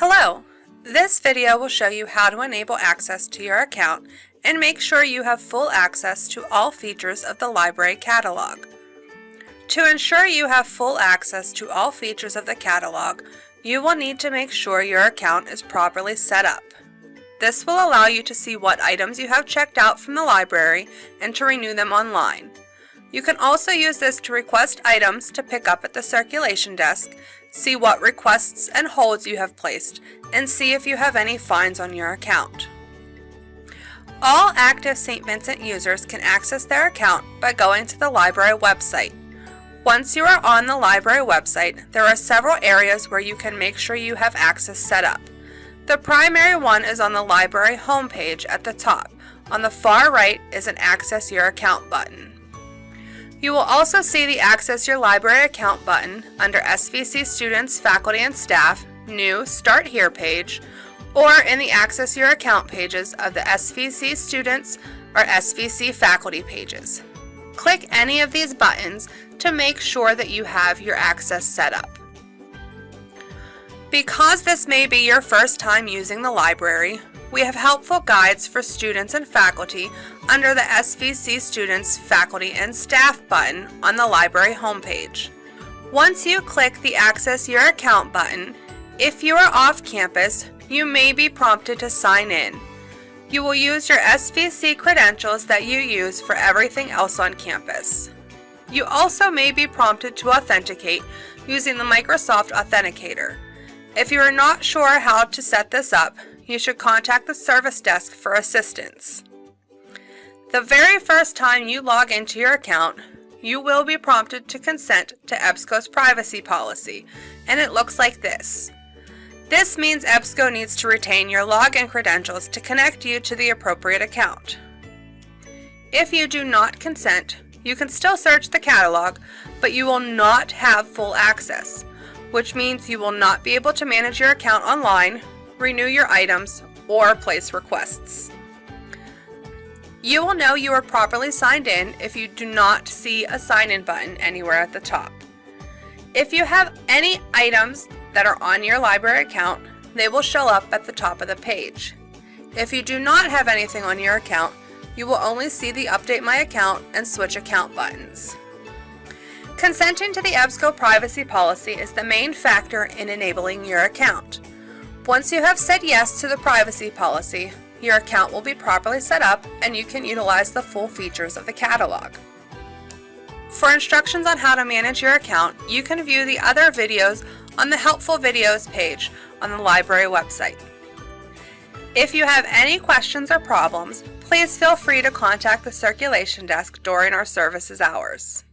Hello! This video will show you how to enable access to your account and make sure you have full access to all features of the library catalog. To ensure you have full access to all features of the catalog, you will need to make sure your account is properly set up. This will allow you to see what items you have checked out from the library and to renew them online. You can also use this to request items to pick up at the circulation desk, see what requests and holds you have placed, and see if you have any fines on your account. All active St. Vincent users can access their account by going to the library website. Once you are on the library website, there are several areas where you can make sure you have access set up. The primary one is on the library homepage at the top. On the far right is an Access Your Account button. You will also see the Access Your Library Account button under SVC Students, Faculty, and Staff, New Start Here page, or in the Access Your Account pages of the SVC Students or SVC Faculty pages. Click any of these buttons to make sure that you have your access set up. Because this may be your first time using the library, we have helpful guides for students and faculty under the SVC Students, Faculty, and Staff button on the library homepage. Once you click the Access Your Account button, if you are off campus, you may be prompted to sign in. You will use your SVC credentials that you use for everything else on campus. You also may be prompted to authenticate using the Microsoft Authenticator. If you are not sure how to set this up, you should contact the service desk for assistance. The very first time you log into your account, you will be prompted to consent to EBSCO's privacy policy, and it looks like this. This means EBSCO needs to retain your login credentials to connect you to the appropriate account. If you do not consent, you can still search the catalog, but you will not have full access, which means you will not be able to manage your account online, renew your items, or place requests. You will know you are properly signed in if you do not see a sign-in button anywhere at the top. If you have any items that are on your library account, they will show up at the top of the page. If you do not have anything on your account, you will only see the Update My Account and Switch Account buttons. Consenting to the EBSCO privacy policy is the main factor in enabling your account. Once you have said yes to the privacy policy, your account will be properly set up and you can utilize the full features of the catalog. For instructions on how to manage your account, you can view the other videos on the Helpful Videos page on the library website. If you have any questions or problems, please feel free to contact the circulation desk during our services hours.